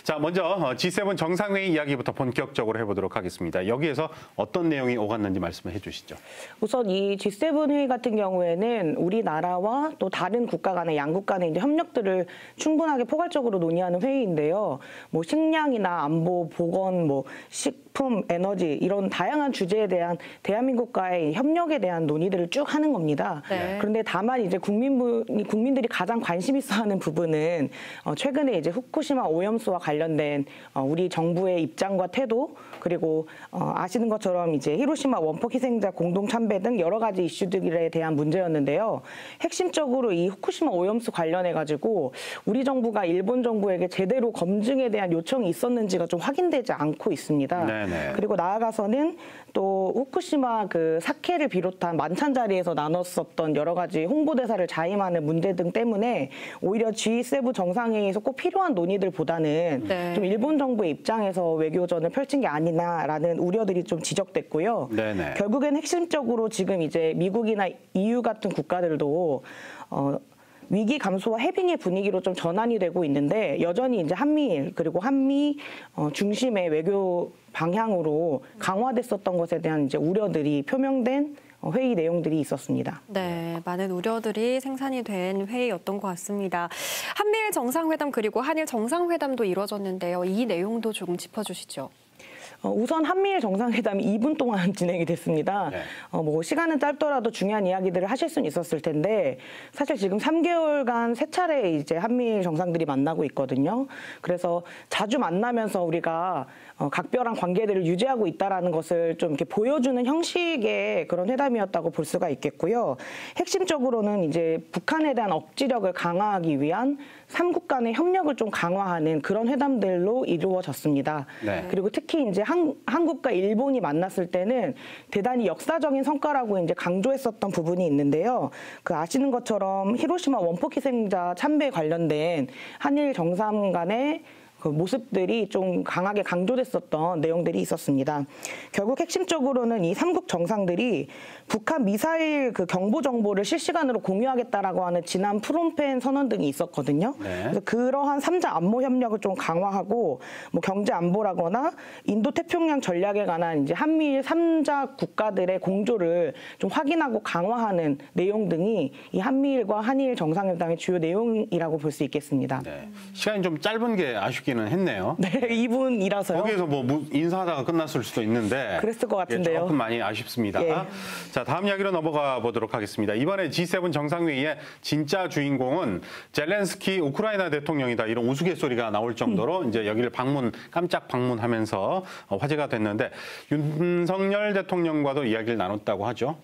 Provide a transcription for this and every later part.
자, 먼저 G7 정상회의 이야기부터 본격적으로 해보도록 하겠습니다. 여기에서 어떤 내용이 오갔는지 말씀을 해주시죠. 우선 이 G7 회의 같은 경우에는 우리나라와 또 다른 국가 간의 양국 간의 이제 협력들을 충분하게 포괄적으로 논의하는 회의인데요. 뭐 식량이나 안보, 보건, 뭐 식품, 에너지 이런 다양한 주제에 대한 대한민국과의 협력에 대한 논의들을 쭉 하는 겁니다. 네. 그런데 다만 이제 국민들이 가장 관심 있어하는 부분은 최근에 이제 후쿠시마 오염수와 관련된 우리 정부의 입장과 태도, 그리고 아시는 것처럼 이제 히로시마 원폭 희생자 공동 참배 등 여러 가지 이슈들에 대한 문제였는데요. 핵심적으로 이 후쿠시마 오염수 관련해 가지고 우리 정부가 일본 정부에게 제대로 검증에 대한 요청이 있었는지가 좀 확인되지 않고 있습니다. 네네. 그리고 나아가서는 또 후쿠시마 그 사케를 비롯한 만찬 자리에서 나눴었던 여러 가지 홍보대사를 자임하는 문제 등 때문에 오히려 G7 정상회의에서 꼭 필요한 논의들보다는 네. 좀 일본 정부의 입장에서 외교전을 펼친 게 아니냐라는 우려들이 좀 지적됐고요. 네네. 결국엔 핵심적으로 지금 이제 미국이나 EU 같은 국가들도 위기 감소와 해빙의 분위기로 좀 전환이 되고 있는데 여전히 이제 한미일 그리고 한미 중심의 외교 방향으로 강화됐었던 것에 대한 이제 우려들이 표명된 회의 내용들이 있었습니다. 네, 많은 우려들이 생산이 된 회의였던 것 같습니다. 한미일 정상회담 그리고 한일 정상회담도 이루어졌는데요. 이 내용도 조금 짚어주시죠. 우선 한미일 정상회담이 2분 동안 진행이 됐습니다. 네. 뭐 시간은 짧더라도 중요한 이야기들을 하실 수는 있었을 텐데 사실 지금 3개월간 3차례 이제 한미일 정상들이 만나고 있거든요. 그래서 자주 만나면서 우리가 각별한 관계들을 유지하고 있다라는 것을 좀 이렇게 보여주는 형식의 그런 회담이었다고 볼 수가 있겠고요. 핵심적으로는 이제 북한에 대한 억지력을 강화하기 위한 3국 간의 협력을 좀 강화하는 그런 회담들로 이루어졌습니다. 네. 그리고 특히 이제 한국과 일본이 만났을 때는 대단히 역사적인 성과라고 이제 강조했었던 부분이 있는데요. 그 아시는 것처럼 히로시마 원폭 희생자 참배에 관련된 한일 정상 간의 그 모습들이 좀 강하게 강조됐었던 내용들이 있었습니다. 결국 핵심적으로는 이 3국 정상들이 북한 미사일 그 경보 정보를 실시간으로 공유하겠다라고 하는 지난 프롬펜 선언 등이 있었거든요. 네. 그래서 그러한 3자 안보 협력을 좀 강화하고 뭐 경제 안보라거나 인도 태평양 전략에 관한 이제 한미일 3자 국가들의 공조를 좀 확인하고 강화하는 내용 등이 이 한미일과 한일 정상회담의 주요 내용이라고 볼 수 있겠습니다. 네. 시간이 좀 짧은 게 아쉽기는 했네요. 네, 2분이라서요. 거기에서 뭐 인사하다가 끝났을 수도 있는데 그랬을 것 같은데요. 조금 많이 아쉽습니다. 예. 자, 다음 이야기로 넘어가 보도록 하겠습니다. 이번에 G7 정상회의의 진짜 주인공은 젤렌스키 우크라이나 대통령이다. 이런 우스갯소리가 나올 정도로 이제 여기를 깜짝 방문하면서 화제가 됐는데 윤석열 대통령과도 이야기를 나눴다고 하죠.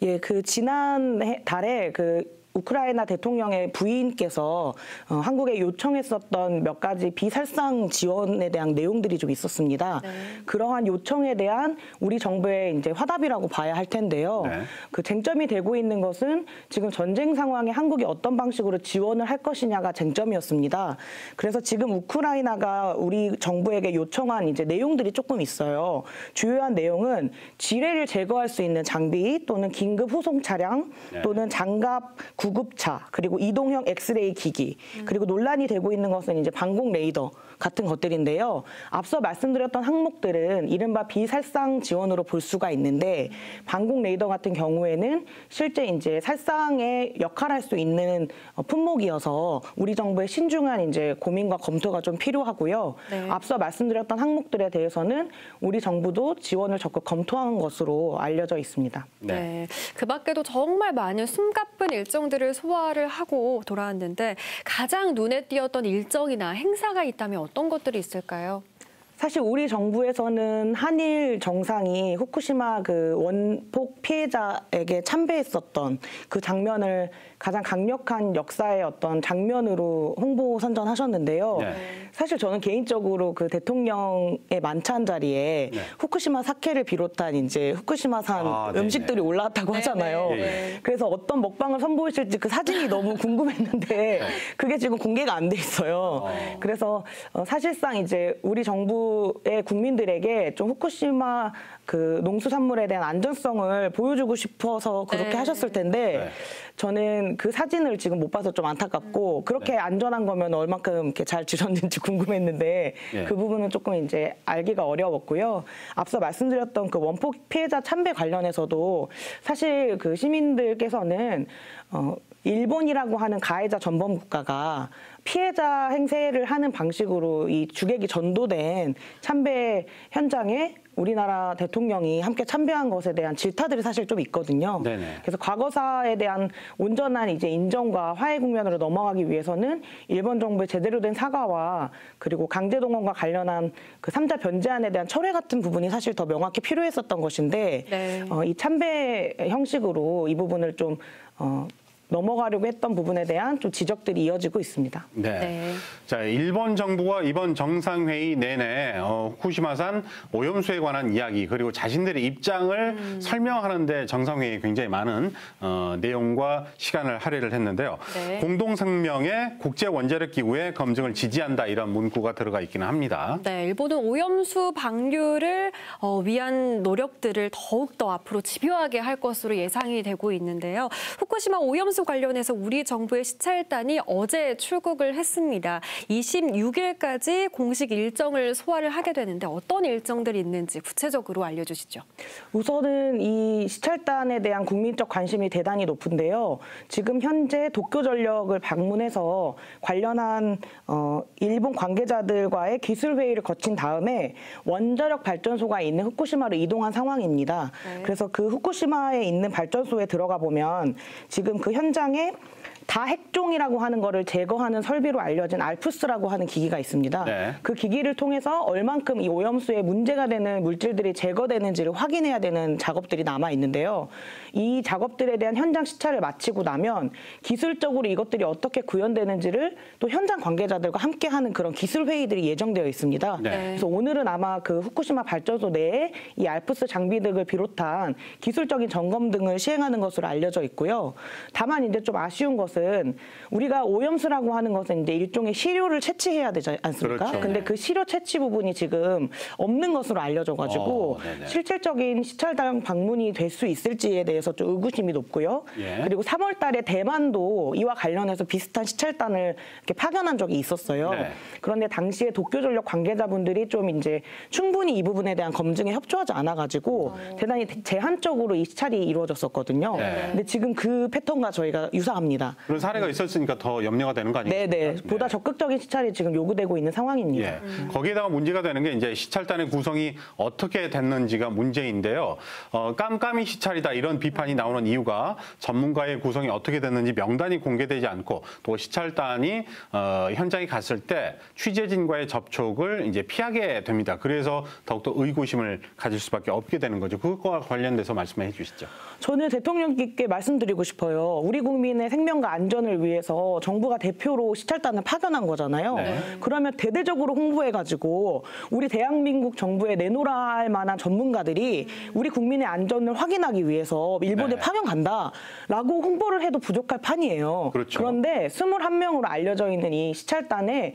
예, 그 지난 달에 그 우크라이나 대통령의 부인께서 한국에 요청했었던 몇 가지 비살상 지원에 대한 내용들이 좀 있었습니다. 네. 그러한 요청에 대한 우리 정부의 이제 화답이라고 봐야 할 텐데요. 네. 그 쟁점이 되고 있는 것은 지금 전쟁 상황에 한국이 어떤 방식으로 지원을 할 것이냐가 쟁점이었습니다. 그래서 지금 우크라이나가 우리 정부에게 요청한 이제 내용들이 조금 있어요. 주요한 내용은 지뢰를 제거할 수 있는 장비 또는 긴급 후송 차량 또는 장갑 구급차, 그리고 이동형 엑스레이 기기, 그리고 논란이 되고 있는 것은 이제 방공 레이더 같은 것들인데요. 앞서 말씀드렸던 항목들은 이른바 비살상 지원으로 볼 수가 있는데 방공 레이더 같은 경우에는 실제 이제 살상에 역할할 수 있는 품목이어서 우리 정부의 신중한 이제 고민과 검토가 좀 필요하고요. 네. 앞서 말씀드렸던 항목들에 대해서는 우리 정부도 지원을 적극 검토한 것으로 알려져 있습니다. 네. 그 밖에도 정말 많은 숨가쁜 일정들을 소화를 하고 돌아왔는데 가장 눈에 띄었던 일정이나 행사가 있다면 어떤 것들이 있을까요? 사실 우리 정부에서는 한일 정상이 후쿠시마 그 원폭 피해자에게 참배했었던 그 장면을 가장 강력한 역사의 어떤 장면으로 홍보 선전하셨는데요. 네. 사실 저는 개인적으로 그 대통령의 만찬 자리에 네. 후쿠시마 사케를 비롯한 이제 후쿠시마산 음식들이 올라왔다고 하잖아요. 네. 그래서 어떤 먹방을 선보이실지 그 사진이 너무 궁금했는데 그게 지금 공개가 안 돼 있어요. 그래서 사실상 이제 우리 정부의 국민들에게 좀 후쿠시마 그 농수산물에 대한 안전성을 보여주고 싶어서 그렇게 네. 하셨을 텐데 네. 저는 그 사진을 지금 못 봐서 좀 안타깝고 그렇게 안전한 거면 얼만큼 이렇게 잘 지셨는지 궁금했는데 예. 그 부분은 조금 이제 알기가 어려웠고요. 앞서 말씀드렸던 그 원폭 피해자 참배 관련해서도 사실 그 시민들께서는 일본이라고 하는 가해자 전범 국가가 피해자 행세를 하는 방식으로 이 주객이 전도된 참배 현장에 우리나라 대통령이 함께 참배한 것에 대한 질타들이 사실 좀 있거든요. 네네. 그래서 과거사에 대한 온전한 이제 인정과 화해 국면으로 넘어가기 위해서는 일본 정부의 제대로 된 사과와 그리고 강제동원과 관련한 그 3자 변제안에 대한 철회 같은 부분이 사실 더 명확히 필요했었던 것인데 네. 이 참배 형식으로 이 부분을 좀 넘어가려고 했던 부분에 대한 좀 지적들이 이어지고 있습니다. 네. 네. 자, 일본 정부가 이번 정상회의 내내 후쿠시마산 오염수에 관한 이야기 그리고 자신들의 입장을 설명하는데 정상회의에 굉장히 많은 내용과 시간을 할애를 했는데요. 네. 공동성명에 국제원자력기구의 검증을 지지한다 이런 문구가 들어가 있기는 합니다. 네, 일본은 오염수 방류를 위한 노력들을 더욱더 앞으로 집요하게 할 것으로 예상이 되고 있는데요. 후쿠시마 오염수 관련해서 우리 정부의 시찰단이 어제 출국을 했습니다. 26일까지 공식 일정을 소화를 하게 되는데 어떤 일정들이 있는지 구체적으로 알려주시죠. 우선은 이 시찰단에 대한 국민적 관심이 대단히 높은데요. 지금 현재 도쿄전력을 방문해서 관련한 일본 관계자들과의 기술회의를 거친 다음에 원자력 발전소가 있는 후쿠시마로 이동한 상황입니다. 네. 그래서 그 후쿠시마에 있는 발전소에 들어가 보면 지금 그 현장에 다핵종이라고 하는 거를 제거하는 설비로 알려진 알프스라고 하는 기기가 있습니다. 네. 그 기기를 통해서 얼만큼 이 오염수에 문제가 되는 물질들이 제거되는지를 확인해야 되는 작업들이 남아 있는데요. 이 작업들에 대한 현장 시찰을 마치고 나면 기술적으로 이것들이 어떻게 구현되는지를 또 현장 관계자들과 함께하는 그런 기술 회의들이 예정되어 있습니다. 네. 그래서 오늘은 아마 그 후쿠시마 발전소 내에 이 알프스 장비 등을 비롯한 기술적인 점검 등을 시행하는 것으로 알려져 있고요. 다만 이제 좀 아쉬운 것은 우리가 오염수라고 하는 것은 이제 일종의 시료를 채취해야 되지 않습니까? 그렇죠. 근데 네. 그 시료 채취 부분이 지금 없는 것으로 알려져가지고 네네. 실질적인 시찰단 방문이 될 수 있을지에 대해서 좀 의구심이 높고요. 예. 그리고 3월 달에 대만도 이와 관련해서 비슷한 시찰단을 이렇게 파견한 적이 있었어요. 네. 그런데 당시에 도쿄전력 관계자분들이 좀 이제 충분히 이 부분에 대한 검증에 협조하지 않아가지고 대단히 제한적으로 이 시찰이 이루어졌었거든요. 네. 근데 지금 그 패턴과 저희가 유사합니다. 그런 사례가 있었으니까 더 염려가 되는 거 아니겠습니까? 네네. 보다 적극적인 시찰이 지금 요구되고 있는 상황입니다. 예. 거기에다가 문제가 되는 게 이제 시찰단의 구성이 어떻게 됐는지가 문제인데요. 깜깜이 시찰이다 이런 비판이 나오는 이유가 전문가의 구성이 어떻게 됐는지 명단이 공개되지 않고 또 시찰단이 현장에 갔을 때 취재진과의 접촉을 이제 피하게 됩니다. 그래서 더욱더 의구심을 가질 수밖에 없게 되는 거죠. 그것과 관련돼서 말씀해 주시죠. 저는 대통령께 말씀드리고 싶어요. 우리 국민의 생명과 안전을 위해서 정부가 대표로 시찰단을 파견한 거잖아요. 네. 그러면 대대적으로 홍보해가지고 우리 대한민국 정부에 내놓으라 할 만한 전문가들이 우리 국민의 안전을 확인하기 위해서 일본에 네. 파견 간다라고 홍보를 해도 부족할 판이에요. 그렇죠. 그런데 21명으로 알려져 있는 이 시찰단의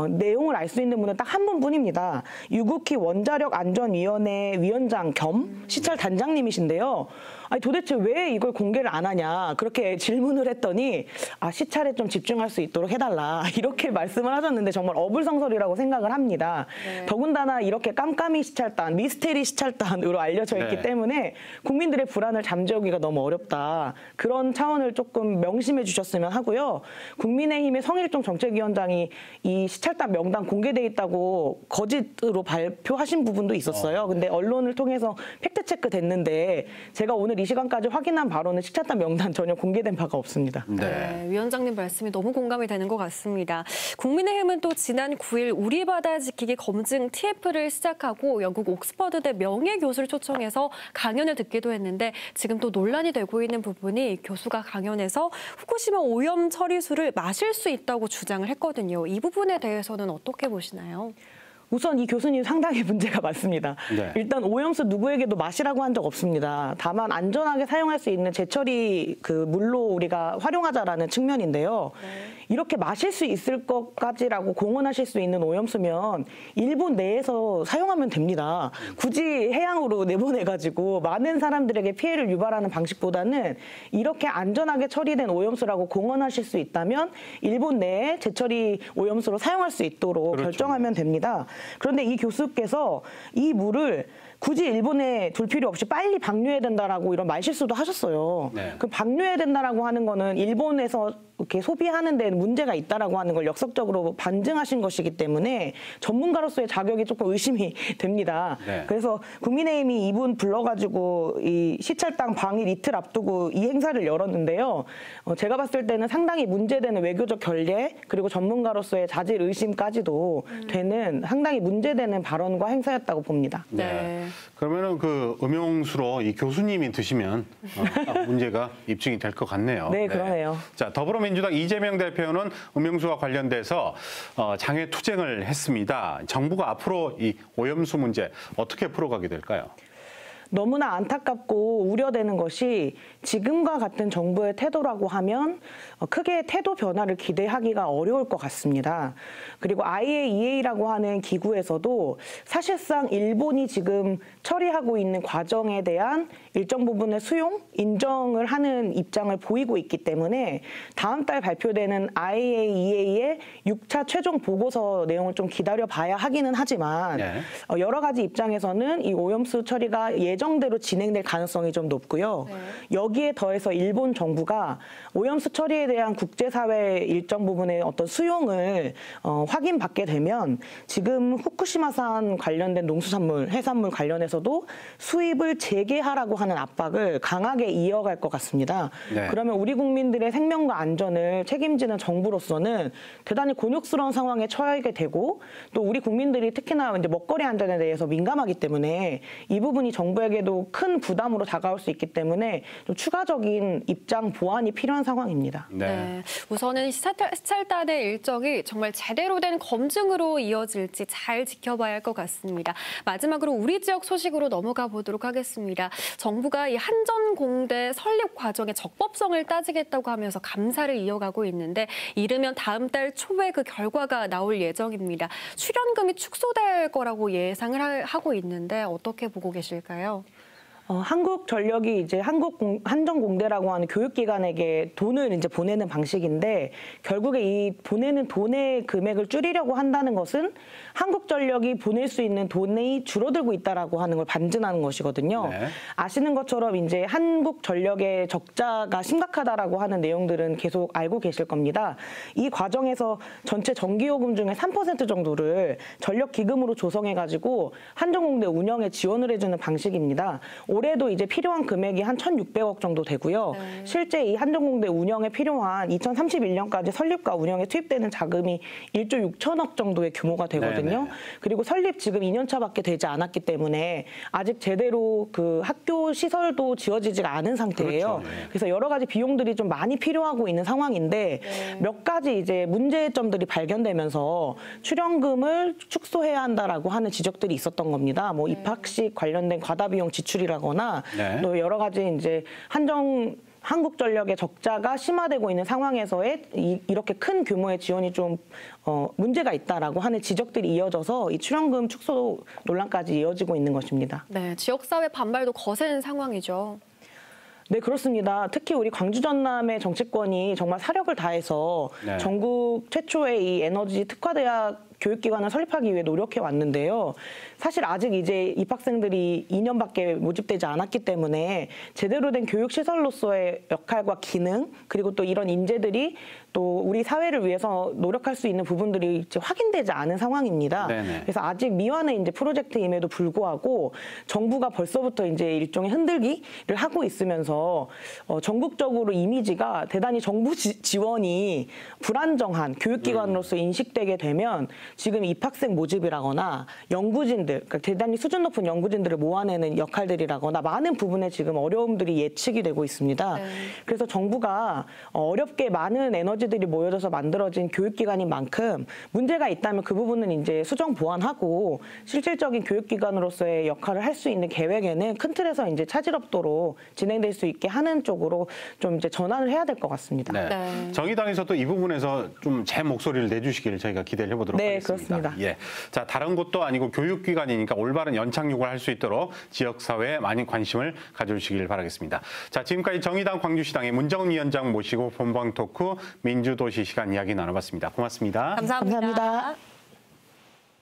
내용을 알 수 있는 분은 딱 한 분뿐입니다. 유국희 원자력안전위원회 위원장 겸 시찰단장님이신데요. 아니 도대체 왜 이걸 공개를 안 하냐 그렇게 질문을 했더니 시찰에 좀 집중할 수 있도록 해달라 이렇게 말씀을 하셨는데 정말 어불성설이라고 생각을 합니다. 네. 더군다나 이렇게 깜깜이 시찰단, 미스테리 시찰단으로 알려져 있기 네. 때문에 국민들의 불안을 잠재우기가 너무 어렵다. 그런 차원을 조금 명심해 주셨으면 하고요. 국민의힘의 성일종 정책위원장이 이 시찰단 명단 공개돼 있다고 거짓으로 발표하신 부분도 있었어요. 근데 언론을 통해서 팩트체크 됐는데 제가 오늘 이 시간까지 확인한 바로는 시찰단 명단 전혀 공개된 바가 없습니다. 네, 위원장님 말씀이 너무 공감이 되는 것 같습니다. 국민의힘은 또 지난 9일 우리 바다 지키기 검증 TF를 시작하고 영국 옥스퍼드대 명예교수를 초청해서 강연을 듣기도 했는데 지금 또 논란이 되고 있는 부분이 교수가 강연에서 후쿠시마 오염 처리수를 마실 수 있다고 주장을 했거든요. 이 부분에 대해서는 어떻게 보시나요? 우선 이 교수님 상당히 문제가 많습니다. 네. 일단 오염수 누구에게도 마시라고 한 적 없습니다. 다만 안전하게 사용할 수 있는 재처리 그 물로 우리가 활용하자라는 측면인데요. 이렇게 마실 수 있을 것까지라고 공언하실 수 있는 오염수면 일본 내에서 사용하면 됩니다. 굳이 해양으로 내보내가지고 많은 사람들에게 피해를 유발하는 방식보다는 이렇게 안전하게 처리된 오염수라고 공언하실 수 있다면 일본 내에 재처리 오염수로 사용할 수 있도록 그렇죠. 결정하면 됩니다. 그런데 이 교수께서 이 물을 굳이 일본에 둘 필요 없이 빨리 방류해야 된다라고 이런 말실수도 하셨어요. 네. 그 방류해야 된다라고 하는 거는 일본에서 이렇게 소비하는 데는 문제가 있다라고 하는 걸 역설적으로 반증하신 것이기 때문에 전문가로서의 자격이 조금 의심이 됩니다. 네. 그래서 국민의힘이 이분 불러가지고 이 시찰당 방일 이틀 앞두고 이 행사를 열었는데요. 제가 봤을 때는 상당히 문제되는 외교적 결례 그리고 전문가로서의 자질 의심까지도 되는 상당히 문제되는 발언과 행사였다고 봅니다. 네. 그러면은 그 음용수로 이 교수님이 드시면 문제가 입증이 될 것 같네요. 네, 그러네요. 자, 더불어민주당 이재명 대표는 음용수와 관련돼서 장외 투쟁을 했습니다. 정부가 앞으로 이 오염수 문제 어떻게 풀어가게 될까요? 너무나 안타깝고 우려되는 것이 지금과 같은 정부의 태도라고 하면 크게 태도 변화를 기대하기가 어려울 것 같습니다. 그리고 IAEA라고 하는 기구에서도 사실상 일본이 지금 처리하고 있는 과정에 대한 일정 부분의 수용, 인정을 하는 입장을 보이고 있기 때문에 다음 달 발표되는 IAEA의 6차 최종 보고서 내용을 좀 기다려봐야 하기는 하지만 네. 여러 가지 입장에서는 이 오염수 처리가 예정대로 진행될 가능성이 좀 높고요. 여기에 더해서 일본 정부가 오염수 처리에 대한 국제사회의 일정 부분의 어떤 수용을 확인받게 되면 지금 후쿠시마산 관련된 농수산물, 해산물 관련해서도 수입을 재개하라고 하는 압박을 강하게 이어갈 것 같습니다. 네. 그러면 우리 국민들의 생명과 안전을 책임지는 정부로서는 대단히 곤욕스러운 상황에 처하게 되고 또 우리 국민들이 특히나 이제 먹거리 안전에 대해서 민감하기 때문에 이 부분이 정부에게도 큰 부담으로 다가올 수 있기 때문에 좀 추가적인 입장 보완이 필요한 상황입니다. 네. 우선은 시찰단의 일정이 정말 제대로 된 검증으로 이어질지 잘 지켜봐야 할 것 같습니다. 마지막으로 우리 지역 소식으로 넘어가 보도록 하겠습니다. 정부가 이 한전공대 설립 과정의 적법성을 따지겠다고 하면서 감사를 이어가고 있는데 이르면 다음 달 초에 그 결과가 나올 예정입니다. 출연금이 축소될 거라고 예상을 하고 있는데 어떻게 보고 계실까요? 한국전력이 이제 한전공대라고 하는 교육기관에게 돈을 이제 보내는 방식인데 결국에 이 보내는 돈의 금액을 줄이려고 한다는 것은 한국전력이 보낼 수 있는 돈이 줄어들고 있다라고 하는 걸 반증하는 것이거든요. 네. 아시는 것처럼 이제 한국전력의 적자가 심각하다라고 하는 내용들은 계속 알고 계실 겁니다. 이 과정에서 전체 전기요금 중에 3% 정도를 전력기금으로 조성해가지고 한전공대 운영에 지원을 해주는 방식입니다. 올해도 이제 필요한 금액이 한 1,600억 정도 되고요. 실제 이 한전공대 운영에 필요한 2031년까지 설립과 운영에 투입되는 자금이 1조 6천억 정도의 규모가 되거든요. 네네. 그리고 설립 지금 2년차밖에 되지 않았기 때문에 아직 제대로 그 학교 시설도 지어지지가 않은 상태예요. 그렇죠. 네. 그래서 여러 가지 비용들이 좀 많이 필요하고 있는 상황인데 몇 가지 이제 문제점들이 발견되면서 출연금을 축소해야 한다라고 하는 지적들이 있었던 겁니다. 뭐 입학식 관련된 과다 비용 지출이라거나 네. 또 여러 가지 이제 한국전력의 적자가 심화되고 있는 상황에서의 이렇게 큰 규모의 지원이 좀 문제가 있다라고 하는 지적들이 이어져서 이 출연금 축소 논란까지 이어지고 있는 것입니다. 네, 지역사회 반발도 거센 상황이죠. 네, 그렇습니다. 특히 우리 광주 전남의 정치권이 정말 사력을 다해서 네. 전국 최초의 이 에너지 특화대학 교육기관을 설립하기 위해 노력해 왔는데요. 사실 아직 이제 입학생들이 2년밖에 모집되지 않았기 때문에 제대로 된 교육시설로서의 역할과 기능 그리고 또 이런 인재들이 또 우리 사회를 위해서 노력할 수 있는 부분들이 이제 확인되지 않은 상황입니다. 네네. 그래서 아직 미완의 이제 프로젝트임에도 불구하고 정부가 벌써부터 이제 일종의 흔들기를 하고 있으면서 전국적으로 이미지가 대단히 정부 지원이 불안정한 교육기관으로서 인식되게 되면 지금 입학생 모집이라거나 연구진들, 그러니까 대단히 수준 높은 연구진들을 모아내는 역할들이라거나 많은 부분에 지금 어려움들이 예측이 되고 있습니다. 네. 그래서 정부가 어렵게 많은 에너지들이 모여져서 만들어진 교육기관인 만큼 문제가 있다면 그 부분은 이제 수정 보완하고 실질적인 교육기관으로서의 역할을 할 수 있는 계획에는 큰 틀에서 이제 차질 없도록 진행될 수 있게 하는 쪽으로 좀 이제 전환을 해야 될 것 같습니다. 네. 네. 정의당에서도 이 부분에서 좀 제 목소리를 내주시길 저희가 기대를 해보도록 네, 하겠습니다. 그렇습니다. 예. 자, 다른 곳도 아니고 교육기관이니까 올바른 연착륙을 할 수 있도록 지역사회에 많은 관심을 가져주시길 바라겠습니다. 자, 지금까지 정의당 광주시당의 문정은 위원장 모시고 본방 토크 민주도시 시간 이야기 나눠봤습니다. 고맙습니다. 감사합니다. 감사합니다.